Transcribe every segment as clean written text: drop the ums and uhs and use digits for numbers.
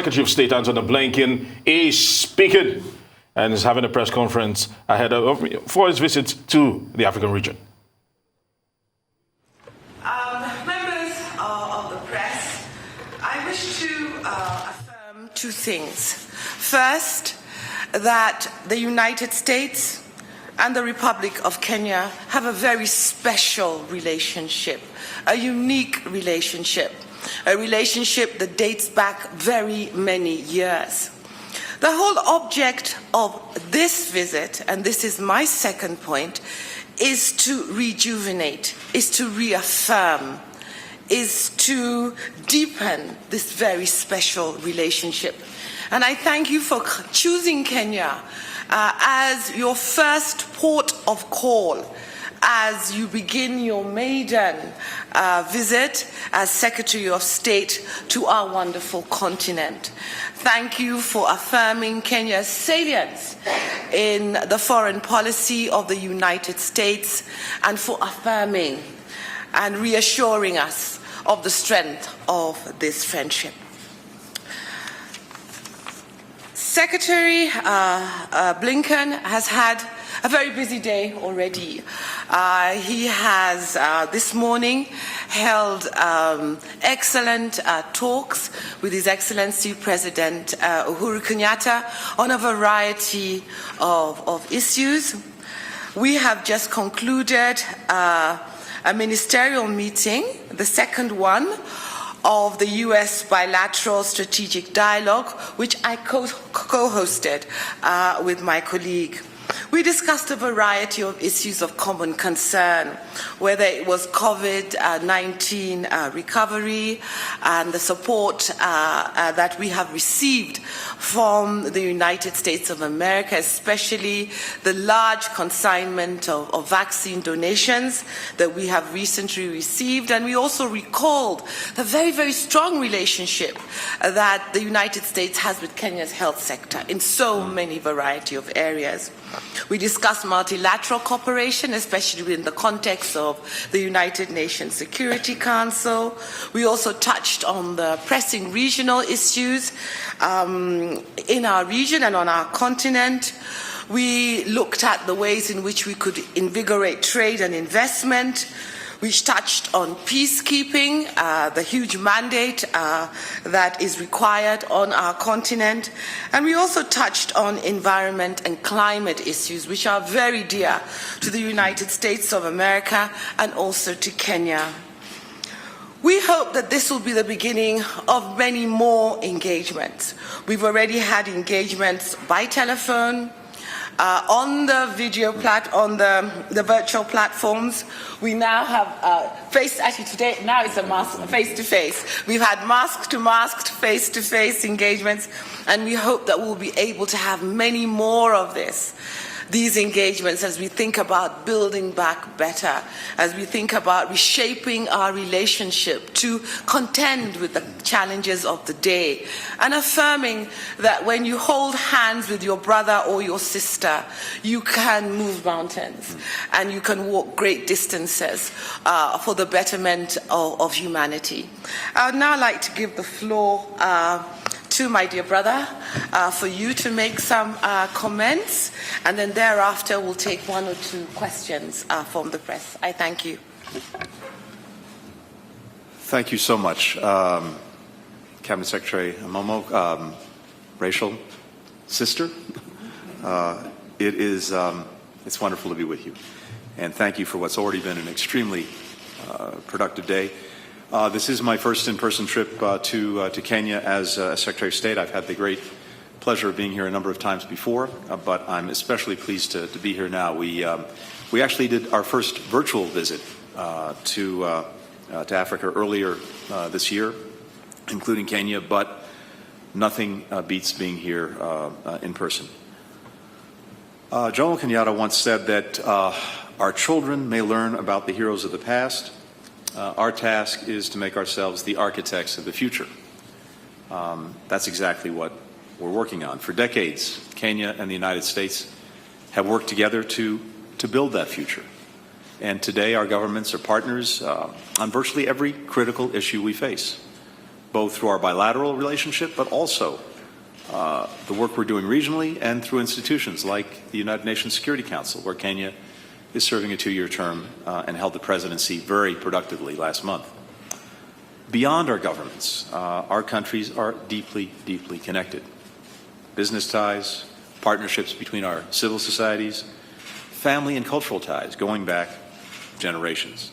Secretary of State Antony Blinken is speaking and is having a press conference ahead of for his visit to the African region. Members of the press, I wish to affirm two things. First, that the United States and the Republic of Kenya have a very special relationship, a unique relationship, a relationship that dates back very many years. The whole object of this visit, and this is my second point, is to rejuvenate, is to reaffirm, is to deepen this very special relationship. And I thank you for choosing Kenya as your first port of call as you begin your maiden visit as Secretary of State to our wonderful continent. Thank you for affirming Kenya's salience in the foreign policy of the United States and for affirming and reassuring us of the strength of this friendship. Secretary Blinken has had a very busy day already. He has this morning held excellent talks with His Excellency President Uhuru Kenyatta on a variety of issues. We have just concluded a ministerial meeting, the second one, of the U.S. bilateral strategic dialogue, which I co-hosted with my colleague. We discussed a variety of issues of common concern, whether it was COVID-19 recovery and the support that we have received from the United States of America, especially the large consignment of vaccine donations that we have recently received. And we also recalled the very, very strong relationship that the United States has with Kenya's health sector in so many variety of areas. We discussed multilateral cooperation, especially in the context of the United Nations Security Council. We also touched on the pressing regional issues in our region and on our continent. We looked at the ways in which we could invigorate trade and investment. We touched on peacekeeping, the huge mandate that is required on our continent. And we also touched on environment and climate issues, which are very dear to the United States of America and also to Kenya. We hope that this will be the beginning of many more engagements. We've already had engagements by telephone, on the on the virtual platforms. We now have actually today, now it's a face-to-face. We've had mask-to-mask, face-to-face engagements, and we hope that we'll be able to have many more of these engagements as we think about building back better, as we think about reshaping our relationship to contend with the challenges of the day, and affirming that when you hold hands with your brother or your sister, you can move mountains and you can walk great distances for the betterment of humanity. I would now like to give the floor to my dear brother for you to make some comments, and then thereafter we'll take one or two questions from the press. I thank you. Thank you so much, Cabinet Secretary Momo, Rachel, sister. It's wonderful to be with you, and thank you for what's already been an extremely productive day. This is my first in-person trip to Kenya as Secretary of State. I've had the great pleasure of being here a number of times before, but I'm especially pleased to be here now. We actually did our first virtual visit to Africa earlier this year, including Kenya, but nothing beats being here in person. Jomo Kenyatta once said that our children may learn about the heroes of the past. Our task is to make ourselves the architects of the future. That's exactly what we're working on. For decades, Kenya and the United States have worked together to build that future. And today our governments are partners on virtually every critical issue we face. both through our bilateral relationship, but also the work we're doing regionally and through institutions like the United Nations Security Council, where Kenya is serving a 2-year term and held the presidency very productively last month. Beyond our governments, our countries are deeply, deeply connected. Business ties, partnerships between our civil societies, family and cultural ties going back generations.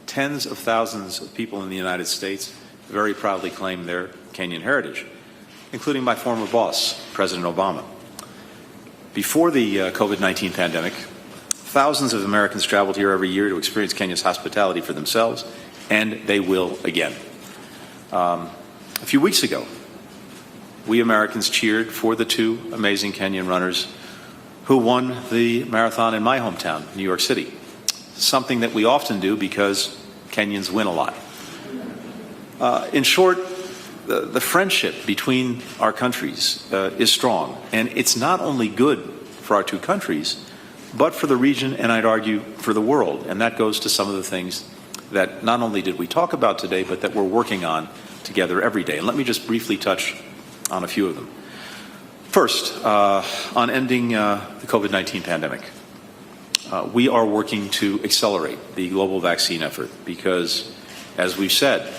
Tens of thousands of people in the United States very proudly claim their Kenyan heritage, including my former boss, President Obama. Before the COVID-19 pandemic, thousands of Americans traveled here every year to experience Kenya's hospitality for themselves, and they will again. A few weeks ago, we Americans cheered for the 2 amazing Kenyan runners who won the marathon in my hometown, New York City, something that we often do because Kenyans win a lot. In short, the friendship between our countries is strong, and it's not only good for our 2 countries, but for the region, and I'd argue for the world. And that goes to some of the things that not only did we talk about today, but that we're working on together every day. And let me just briefly touch on a few of them. First, on ending the COVID-19 pandemic. We are working to accelerate the global vaccine effort because, as we've said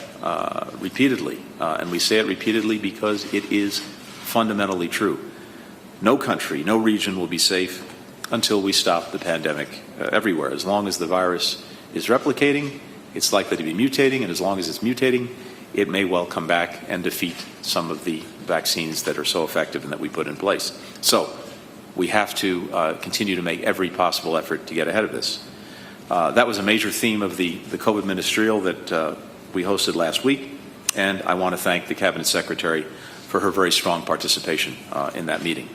repeatedly, and we say it repeatedly because it is fundamentally true, no country, no region will be safe until we stop the pandemic everywhere. As long as the virus is replicating, it's likely to be mutating, and as long as it's mutating, it may well come back and defeat some of the vaccines that are so effective and that we put in place. So we have to continue to make every possible effort to get ahead of this. That was a major theme of the COVID ministerial that we hosted last week, and I want to thank the Cabinet Secretary for her very strong participation in that meeting.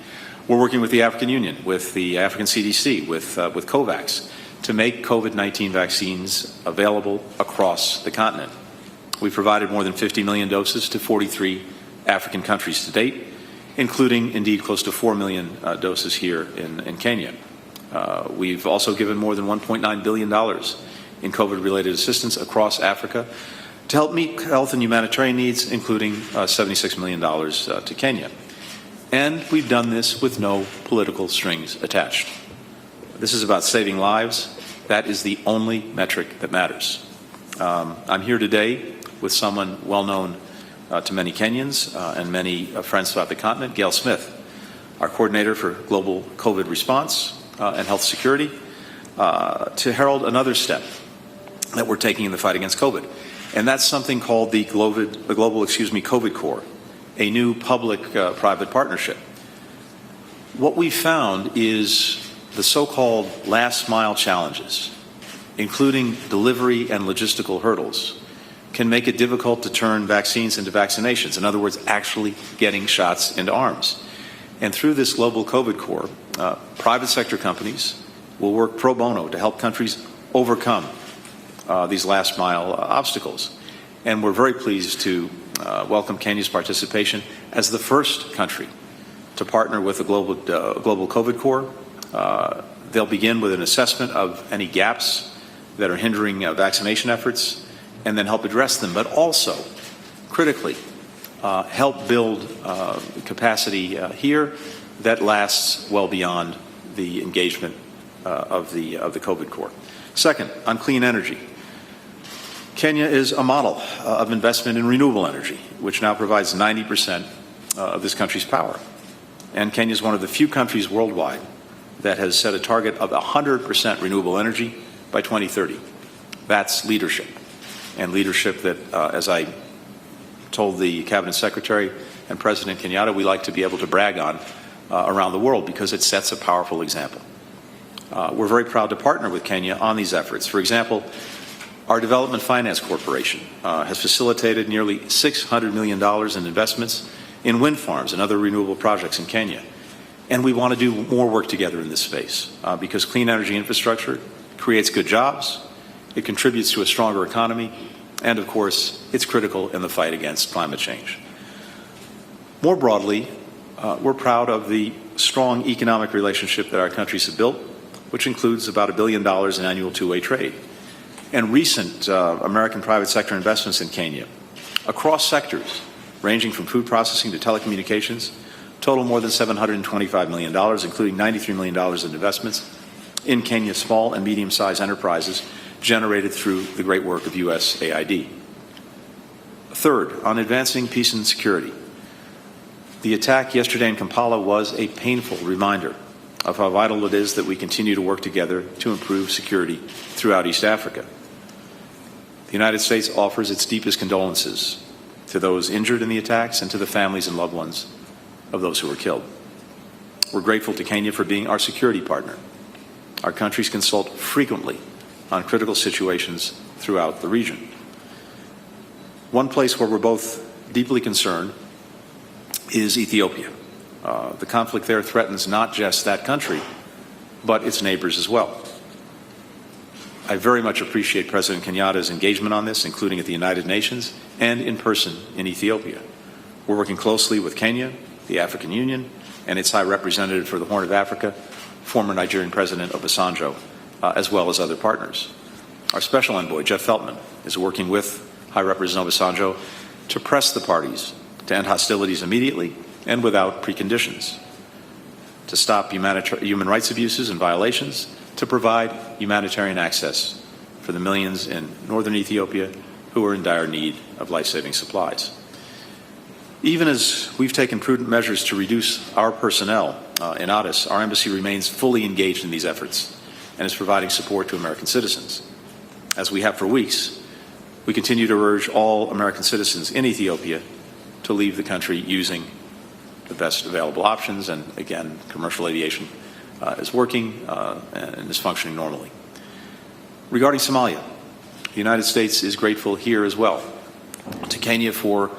We're working with the African Union, with the African CDC, with COVAX, to make COVID-19 vaccines available across the continent. We've provided more than 50 million doses to 43 African countries to date, including, indeed, close to 4 million doses here in Kenya. We've also given more than $1.9 billion in COVID-related assistance across Africa to help meet health and humanitarian needs, including $76 million to Kenya. And we've done this with no political strings attached. This is about saving lives. That is the only metric that matters. I'm here today with someone well known to many Kenyans and many friends throughout the continent, Gail Smith, our coordinator for global COVID response and health security, to herald another step that we're taking in the fight against COVID. And that's something called the global COVID Corps, a new public-private partnership. What we found is the so-called last-mile challenges, including delivery and logistical hurdles, can make it difficult to turn vaccines into vaccinations. In other words, actually getting shots into arms. And through this global COVID Corps, private sector companies will work pro bono to help countries overcome these last-mile obstacles. And we're very pleased to welcome Kenya's participation as the first country to partner with the global COVID Corps. They'll begin with an assessment of any gaps that are hindering vaccination efforts and then help address them, but also, critically, help build capacity here that lasts well beyond the engagement of the COVID Corps. Second, on clean energy. Kenya is a model of investment in renewable energy, which now provides 90% of this country's power. And Kenya is one of the few countries worldwide that has set a target of 100% renewable energy by 2030. That's leadership. And leadership that, as I told the Cabinet Secretary and President Kenyatta, we like to be able to brag on around the world because it sets a powerful example. We're very proud to partner with Kenya on these efforts. For example, our Development Finance Corporation has facilitated nearly $600 million in investments in wind farms and other renewable projects in Kenya. And we want to do more work together in this space because clean energy infrastructure creates good jobs, it contributes to a stronger economy, and of course, it's critical in the fight against climate change. More broadly, we're proud of the strong economic relationship that our countries have built, which includes about $1 billion in annual two-way trade. And recent American private sector investments in Kenya across sectors, ranging from food processing to telecommunications, total more than $725 million, including $93 million in investments in Kenya's small and medium-sized enterprises generated through the great work of USAID. Third, on advancing peace and security. The attack yesterday in Kampala was a painful reminder of how vital it is that we continue to work together to improve security throughout East Africa. The United States offers its deepest condolences to those injured in the attacks and to the families and loved ones of those who were killed. We're grateful to Kenya for being our security partner. Our countries consult frequently on critical situations throughout the region. One place where we're both deeply concerned is Ethiopia. The conflict there threatens not just that country, but its neighbors as well. I very much appreciate President Kenyatta's engagement on this, including at the United Nations and in person in Ethiopia. We're working closely with Kenya, the African Union, and its High Representative for the Horn of Africa, former Nigerian President Obasanjo, as well as other partners. Our Special Envoy, Jeff Feltman, is working with High Representative Obasanjo to press the parties to end hostilities immediately and without preconditions, to stop human rights abuses and violations, to provide humanitarian access for the millions in northern Ethiopia who are in dire need of life-saving supplies. Even as we've taken prudent measures to reduce our personnel in Addis, our embassy remains fully engaged in these efforts and is providing support to American citizens. As we have for weeks, we continue to urge all American citizens in Ethiopia to leave the country using the best available options, and again, commercial aviation is working and is functioning normally. Regarding Somalia, the United States is grateful here as well to Kenya for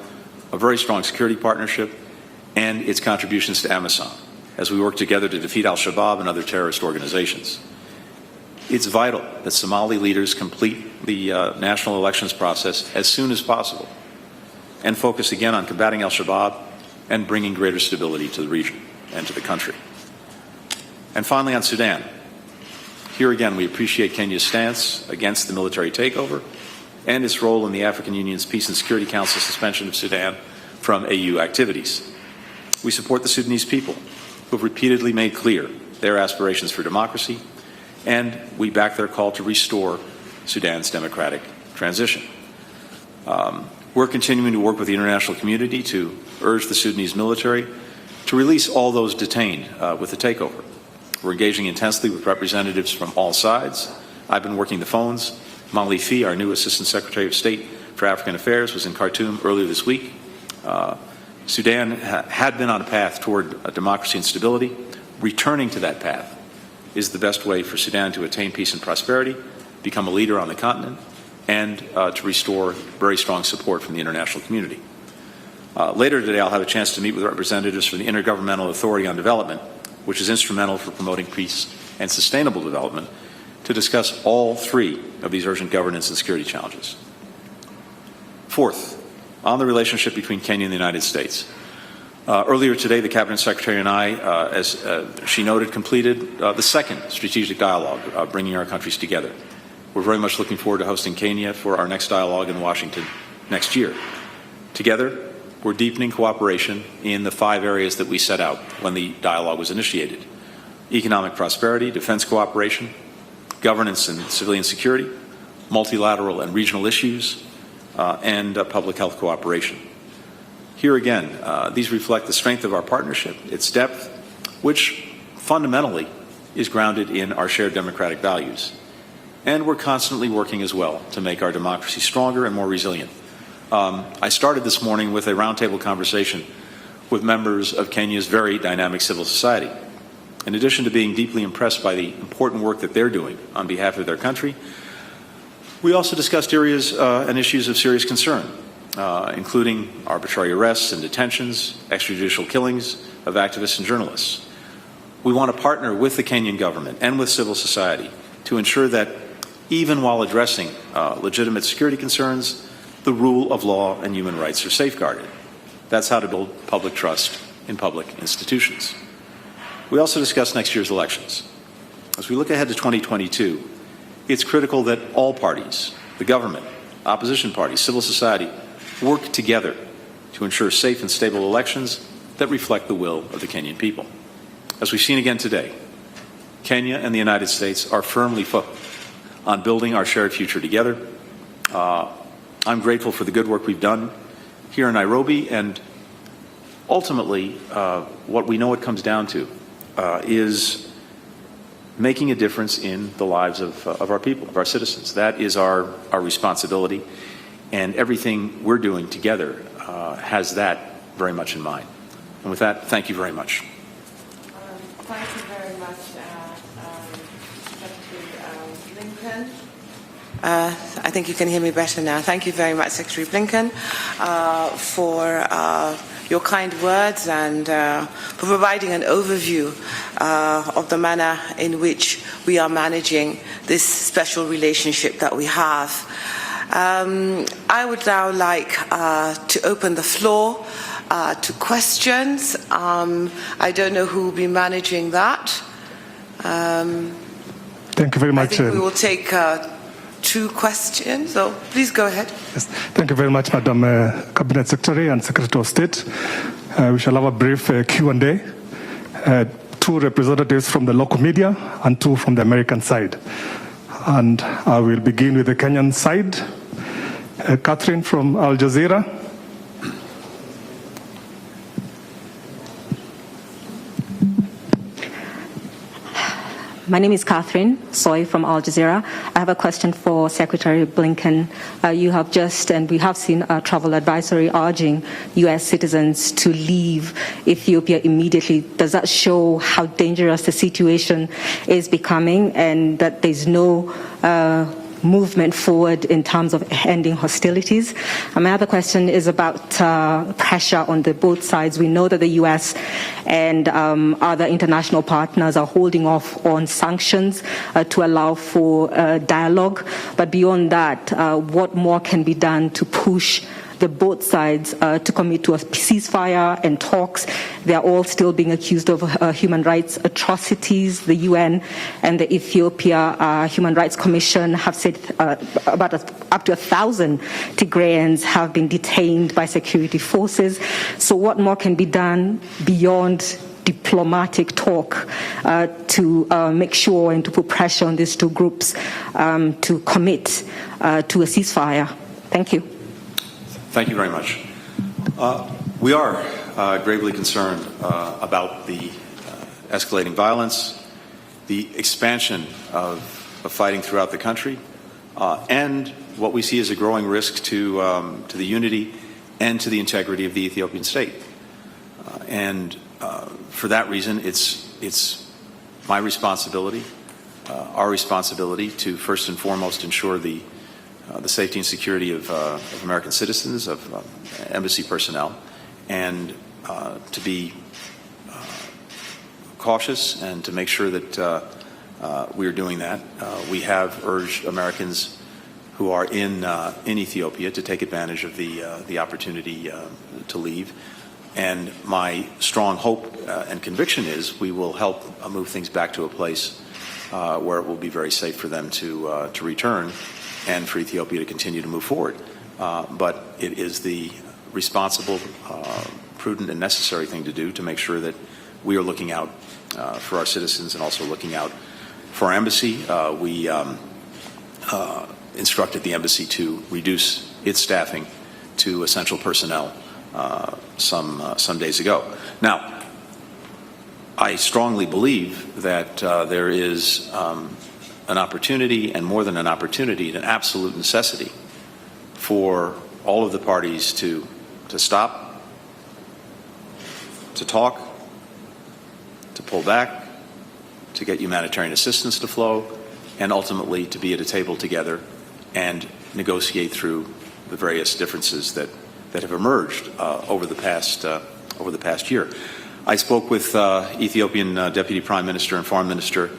a very strong security partnership and its contributions to AMISOM as we work together to defeat al-Shabaab and other terrorist organizations. It's vital that Somali leaders complete the national elections process as soon as possible and focus again on combating al-Shabaab and bringing greater stability to the region and to the country. And finally, on Sudan. Here again, we appreciate Kenya's stance against the military takeover and its role in the African Union's Peace and Security Council suspension of Sudan from AU activities. We support the Sudanese people who have repeatedly made clear their aspirations for democracy, and we back their call to restore Sudan's democratic transition. We're continuing to work with the international community to urge the Sudanese military to release all those detained with the takeover. We're engaging intensely with representatives from all sides. I've been working the phones. Molly Fee, our new Assistant Secretary of State for African Affairs, was in Khartoum earlier this week. Sudan had been on a path toward democracy and stability. Returning to that path is the best way for Sudan to attain peace and prosperity, become a leader on the continent, and to restore very strong support from the international community. Later today, I'll have a chance to meet with representatives from the Intergovernmental Authority on Development, which is instrumental for promoting peace and sustainable development, to discuss all three of these urgent governance and security challenges. Fourth, on the relationship between Kenya and the United States. Earlier today, the Cabinet Secretary and I, as she noted, completed the second strategic dialogue bringing our countries together. We're very much looking forward to hosting Kenya for our next dialogue in Washington next year. Together, we're deepening cooperation in the 5 areas that we set out when the dialogue was initiated: economic prosperity, defense cooperation, governance and civilian security, multilateral and regional issues, and public health cooperation. Here again, these reflect the strength of our partnership, its depth, which fundamentally is grounded in our shared democratic values. And we're constantly working as well to make our democracy stronger and more resilient. I started this morning with a roundtable conversation with members of Kenya's very dynamic civil society. In addition to being deeply impressed by the important work that they're doing on behalf of their country, we also discussed areas and issues of serious concern, including arbitrary arrests and detentions, extrajudicial killings of activists and journalists. We want to partner with the Kenyan government and with civil society to ensure that even while addressing legitimate security concerns, the rule of law and human rights are safeguarded. That's how to build public trust in public institutions. We also discussed next year's elections. As we look ahead to 2022, it's critical that all parties, the government, opposition parties, civil society, work together to ensure safe and stable elections that reflect the will of the Kenyan people. As we've seen again today, Kenya and the United States are firmly focused on building our shared future together. I'm grateful for the good work we've done here in Nairobi, and ultimately, what we know it comes down to is making a difference in the lives of our people, of our citizens. That is our responsibility, and everything we're doing together has that very much in mind. And with that, thank you very much. Thank you very much, Secretary Blinken. I think you can hear me better now. Thank you very much, Secretary Blinken, for your kind words and for providing an overview of the manner in which we are managing this special relationship that we have. I would now like to open the floor to questions. I don't know who will be managing that. Thank you very much. I think we will take 2 questions, so please go ahead. Yes. Thank you very much, Madam Cabinet Secretary and Secretary of State. We shall have a brief Q&A. 2 representatives from the local media and 2 from the American side. And I will begin with the Kenyan side. Catherine from Al Jazeera. My name is Catherine Soy from Al Jazeera. I have a question for Secretary Blinken. You have just, and we have seen a travel advisory urging U.S. citizens to leave Ethiopia immediately. Does that show how dangerous the situation is becoming and that there's no movement forward in terms of ending hostilities? And my other question is about pressure on both sides. We know that the U.S. and other international partners are holding off on sanctions to allow for dialogue. But beyond that, what more can be done to push both sides to commit to a ceasefire and talks? They are all still being accused of human rights atrocities. The UN and the Ethiopia Human Rights Commission have said about up to 1,000 Tigrayans have been detained by security forces. So what more can be done beyond diplomatic talk to make sure and to put pressure on these 2 groups to commit to a ceasefire? Thank you. Thank you very much. We are gravely concerned about the escalating violence, the expansion of fighting throughout the country, and what we see as a growing risk to the unity and to the integrity of the Ethiopian state. And for that reason, it's my responsibility, our responsibility, to first and foremost ensure the safety and security of American citizens, of embassy personnel, and to be cautious and to make sure that we are doing that. We have urged Americans who are in Ethiopia to take advantage of the opportunity to leave. And my strong hope and conviction is we will help move things back to a place where it will be very safe for them to return, and for Ethiopia to continue to move forward. But it is the responsible, prudent, and necessary thing to do to make sure that we are looking out for our citizens and also looking out for our embassy. We instructed the embassy to reduce its staffing to essential personnel some days ago. Now, I strongly believe that there is an opportunity, and more than an opportunity, an absolute necessity for all of the parties to stop, to talk, to pull back, to get humanitarian assistance to flow, and ultimately to be at a table together and negotiate through the various differences that have emerged over the past year. I spoke with Ethiopian Deputy Prime Minister and Foreign Minister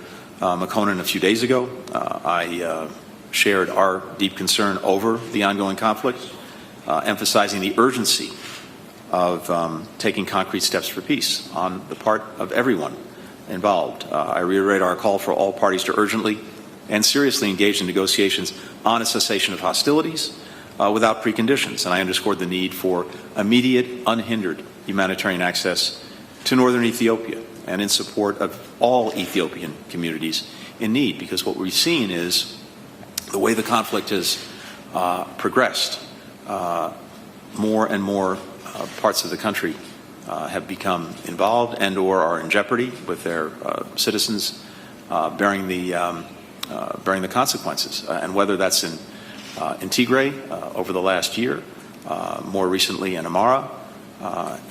Mekonnen a few days ago. I shared our deep concern over the ongoing conflict, emphasizing the urgency of taking concrete steps for peace on the part of everyone involved. I reiterate our call for all parties to urgently and seriously engage in negotiations on a cessation of hostilities, without preconditions. And I underscored the need for immediate, unhindered humanitarian access to northern Ethiopia and in support of all Ethiopian communities in need, because what we've seen is the way the conflict has progressed, more and more parts of the country have become involved and or are in jeopardy with their citizens bearing the consequences. And whether that's in Tigray over the last year, more recently in Amara,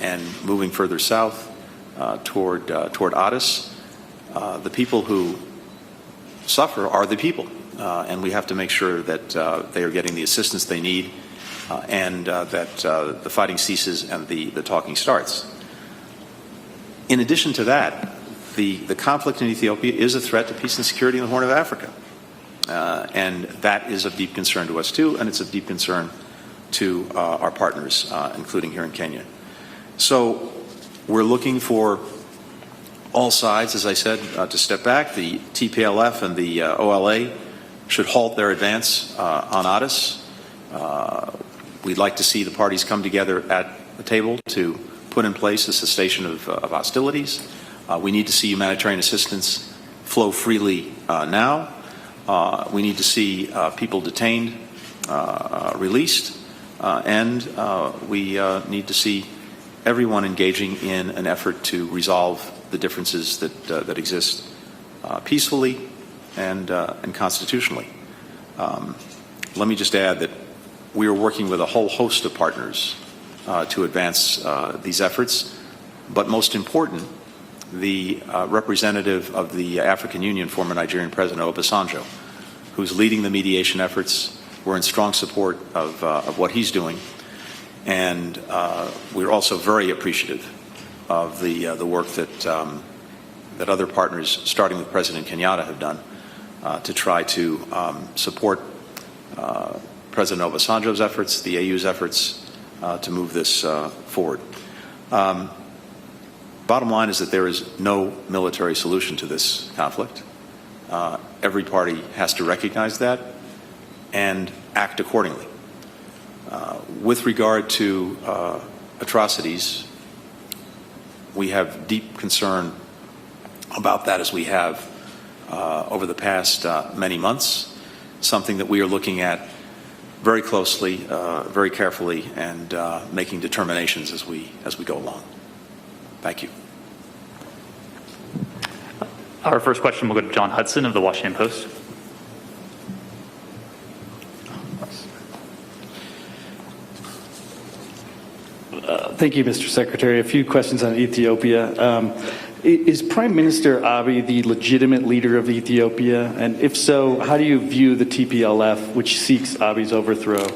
and moving further south toward Addis, the people who suffer are the people, and we have to make sure that they are getting the assistance they need, and that the fighting ceases and the talking starts. In addition to that, the conflict in Ethiopia is a threat to peace and security in the Horn of Africa, and that is of deep concern to us too, and it's of deep concern to our partners, including here in Kenya. So we're looking for all sides, as I said, to step back. The TPLF and the OLA should halt their advance on Addis. We'd like to see the parties come together at the table to put in place a cessation of hostilities. We need to see humanitarian assistance flow freely now. We need to see people detained released, and we need to see everyone engaging in an effort to resolve the differences that exist peacefully and constitutionally. Let me just add that we are working with a whole host of partners to advance these efforts, but most important, the representative of the African Union, former Nigerian President Obasanjo, who's leading the mediation efforts. We're in strong support of what he's doing, and we're also very appreciative of the work that other partners, starting with President Kenyatta, have done to try to support President Obasanjo's efforts, the AU's efforts to move this forward. Bottom line is that there is no military solution to this conflict. Every party has to recognize that and act accordingly. With regard to atrocities, we have deep concern about that, as we have over the past many months, something that we are looking at very closely, very carefully, and making determinations as we go along. Thank you. Our first question will go to John Hudson of the Washington Post. Thank you, Mr. Secretary. A few questions on Ethiopia. Is Prime Minister Abiy the legitimate leader of Ethiopia? And if so, how do you view the TPLF, which seeks Abiy's overthrow?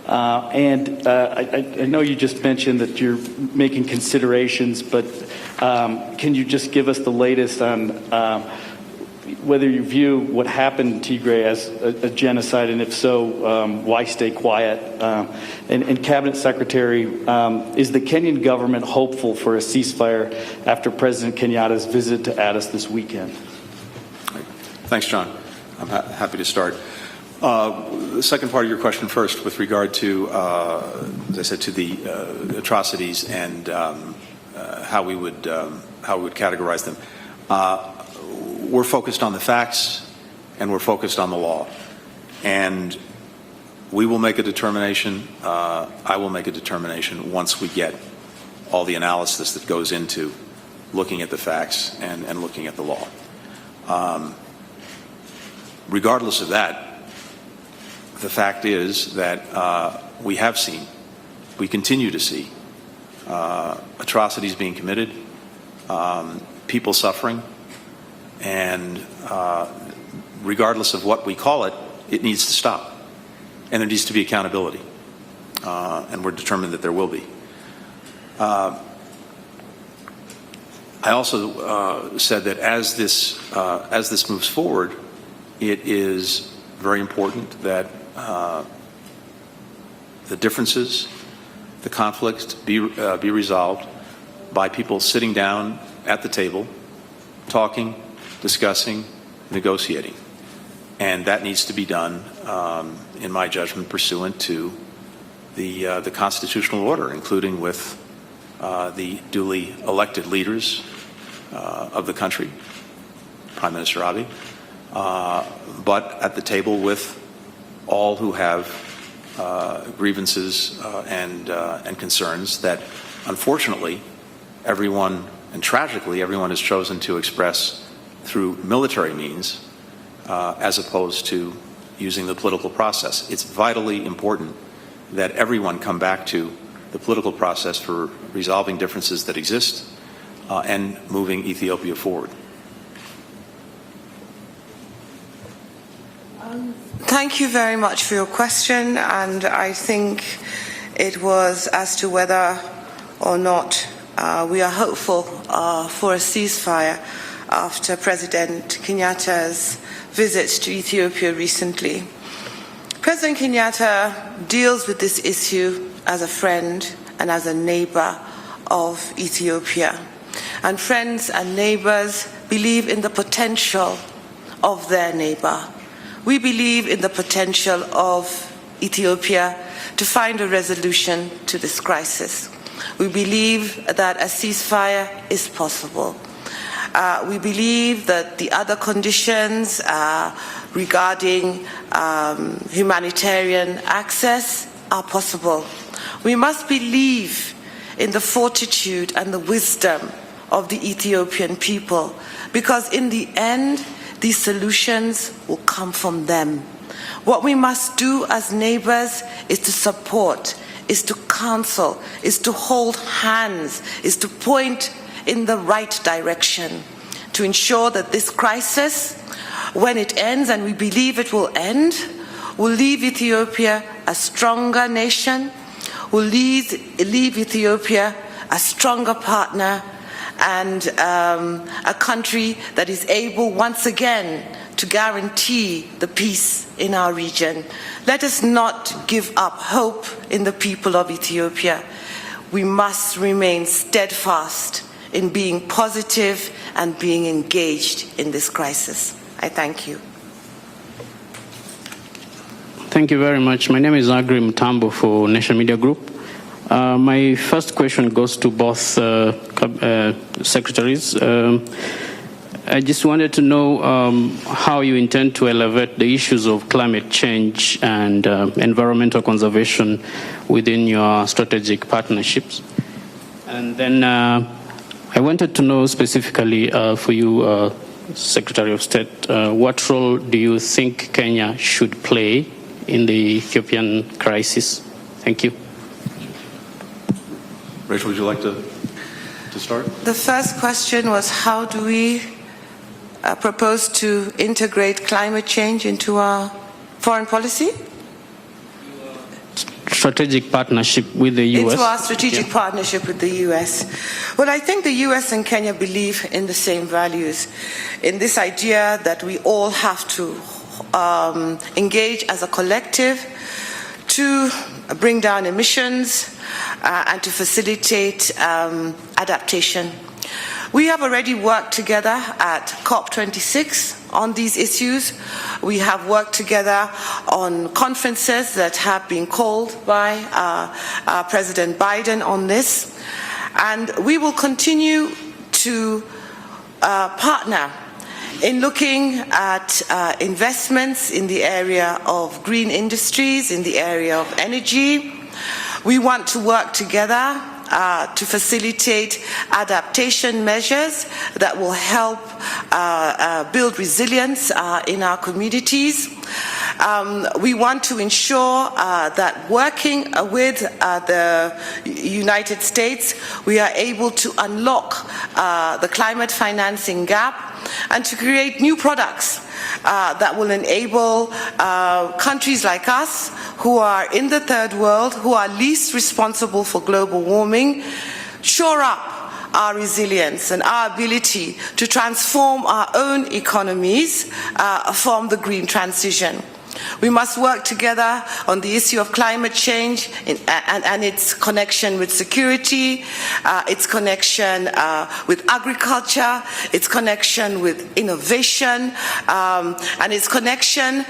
I know you just mentioned that you're making considerations, but can you just give us the latest on whether you view what happened in Tigray as a genocide, and if so, why stay quiet? And Cabinet Secretary, is the Kenyan government hopeful for a ceasefire after President Kenyatta's visit to Addis this weekend? Thanks, John. I'm happy to start. The second part of your question first, with regard to, as I said, to the atrocities and how we would categorize them. We're focused on the facts, and we're focused on the law, and we will make a determination. I will make a determination once we get all the analysis that goes into looking at the facts and looking at the law. Regardless of that, the fact is that we have seen, we continue to see atrocities being committed, people suffering, and regardless of what we call it, it needs to stop. And there needs to be accountability. And we're determined that there will be. I also said that as this moves forward, it is very important that the differences, the conflicts be resolved by people sitting down at the table, talking, discussing, negotiating. And that needs to be done in my judgment, pursuant to the constitutional order, including with the duly elected leaders of the country, Prime Minister Abiy, but at the table with all who have grievances and concerns that, unfortunately, everyone, and tragically, everyone has chosen to express through military means as opposed to using the political process. It's vitally important that everyone come back to the political process for resolving differences that exist and moving Ethiopia forward. Thank you very much for your question, and I think it was as to whether or not we are hopeful for a ceasefire after President Kenyatta's visit to Ethiopia recently. President Kenyatta deals with this issue as a friend and as a neighbor of Ethiopia. And friends and neighbors believe in the potential of their neighbor. We believe in the potential of Ethiopia to find a resolution to this crisis. We believe that a ceasefire is possible. We believe that the other conditions regarding humanitarian access are possible. We must believe in the fortitude and the wisdom of the Ethiopian people, because in the end, these solutions will come from them. What we must do as neighbors is to support, is to counsel, is to hold hands, is to point in the right direction to ensure that this crisis, when it ends, and we believe it will end, will leave Ethiopia a stronger nation, will leave Ethiopia a stronger partner, and a country that is able once again to guarantee the peace in our region. Let us not give up hope in the people of Ethiopia. We must remain steadfast in being positive and being engaged in this crisis. I thank you. Thank you very much. My name is Agri Mutambo for Nation Media Group. My first question goes to both secretaries. I just wanted to know how you intend to elevate the issues of climate change and environmental conservation within your strategic partnerships. And then I wanted to know specifically for you, Secretary of State, what role do you think Kenya should play in the Ethiopian crisis? Thank you. Rachel, would you like to start? The first question was, how do we propose to integrate climate change into our foreign policy? Strategic partnership with the U.S. Into our strategic partnership with the U.S. Well, I think the U.S. and Kenya believe in the same values, in this idea that we all have to engage as a collective to bring down emissions and to facilitate adaptation. We have already worked together at COP26 on these issues. We have worked together on conferences that have been called by President Biden on this. And we will continue to partner in looking at investments in the area of green industries, in the area of energy. We want to work together to facilitate adaptation measures that will help build resilience in our communities. We want to ensure that working with the United States, we are able to unlock the climate financing gap and to create new products that will enable countries like us, who are in the third world, who are least responsible for global warming, shore up our resilience and our ability to transform our own economies from the green transition. We must work together on the issue of climate change and its connection with security, its connection with agriculture, its connection with innovation, and its connection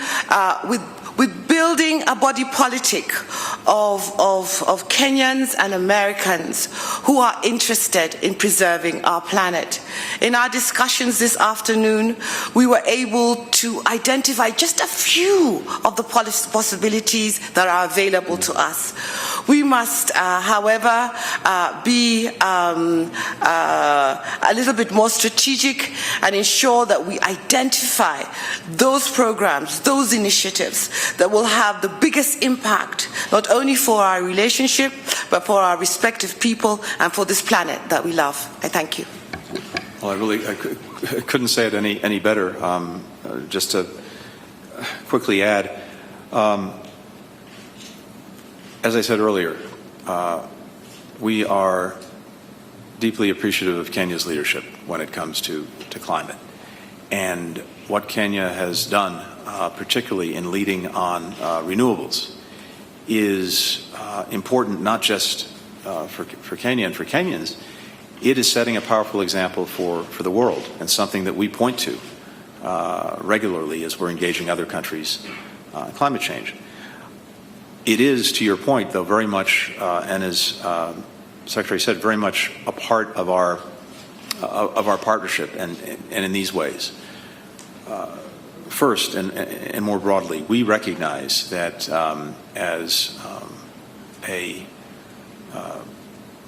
with building a body politic of Kenyans and Americans who are interested in preserving our planet. In our discussions this afternoon, we were able to identify just a few of the possibilities that are available to us. We must, however, be a little bit more strategic and ensure that we identify those programs, those initiatives that will have the biggest impact, not only for our relationship, but for our respective people and for this planet that we love. I thank you. Well, I couldn't say it any better. Just to quickly add, as I said earlier, we are deeply appreciative of Kenya's leadership when it comes to climate. And what Kenya has done, particularly in leading on renewables, is important not just for Kenya and for Kenyans. It is setting a powerful example for the world, and something that we point to regularly as we're engaging other countries on climate change. It is, to your point, though, very much, and as Secretary said, very much a part of our partnership, and in these ways. First, and more broadly, we recognize that as a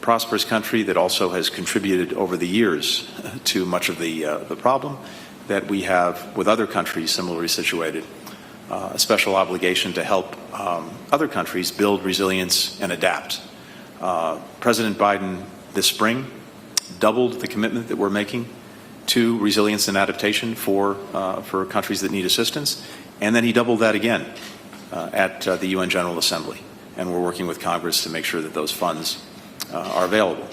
prosperous country that also has contributed over the years to much of the problem, that we have with other countries similarly situated a special obligation to help other countries build resilience and adapt. President Biden this spring doubled the commitment that we're making to resilience and adaptation for countries that need assistance, and then he doubled that again at the UN General Assembly, and we're working with Congress to make sure that those funds are available.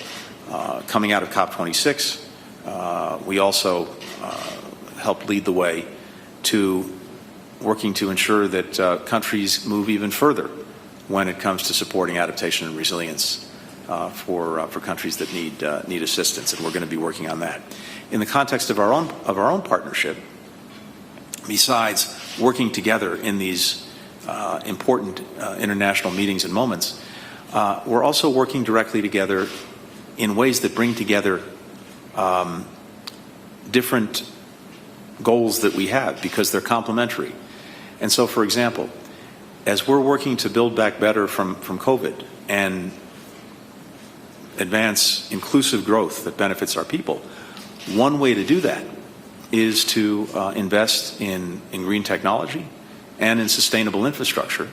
Coming out of COP26, we also helped lead the way to working to ensure that countries move even further when it comes to supporting adaptation and resilience for countries that need assistance, and we're going to be working on that. In the context of our own partnership, besides working together in these important international meetings and moments, we're also working directly together in ways that bring together different goals that we have, because they're complementary. And so, for example, as we're working to build back better from COVID and advance inclusive growth that benefits our people, one way to do that is to invest in green technology and in sustainable infrastructure.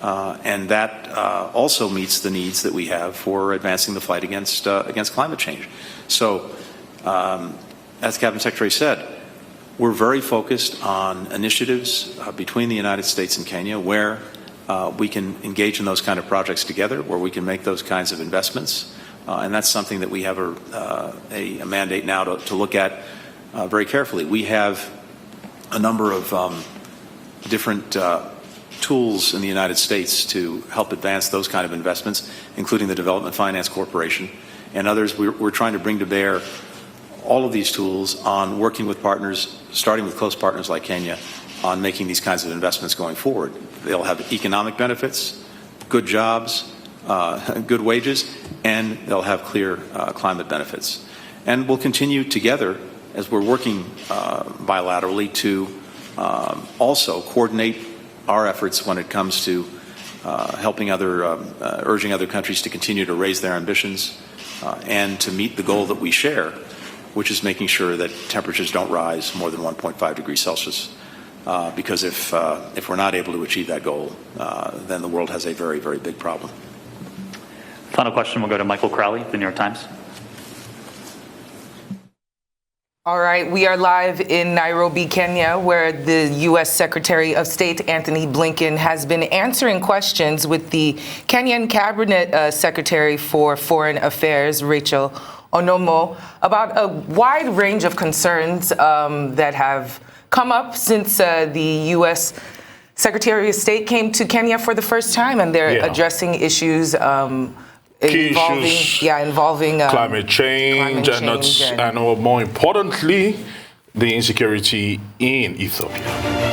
And that also meets the needs that we have for advancing the fight against climate change. So, as Cabinet Secretary said, we're very focused on initiatives between the United States and Kenya where we can engage in those kind of projects together, where we can make those kinds of investments. And that's something that we have a mandate now to look at very carefully. We have a number of different tools in the United States to help advance those kind of investments, including the Development Finance Corporation and others. We're trying to bring to bear all of these tools on working with partners, starting with close partners like Kenya, on making these kinds of investments going forward. They'll have economic benefits, good jobs, good wages, and they'll have clear climate benefits. And we'll continue together, as we're working bilaterally, to also coordinate our efforts when it comes to helping urging other countries to continue to raise their ambitions and to meet the goal that we share, which is making sure that temperatures don't rise more than 1.5 degrees Celsius. Because if we're not able to achieve that goal, then the world has a very, very big problem. Final question will go to Michael Crowley, The New York Times. All right, we are live in Nairobi, Kenya, where the U.S. Secretary of State Antony Blinken has been answering questions with the Kenyan Cabinet Secretary for Foreign Affairs, Rachel Onomo, about a wide range of concerns that have come up since the U.S. Secretary of State came to Kenya for the first time, and they're addressing issues involving climate change, and more importantly, the insecurity in Ethiopia.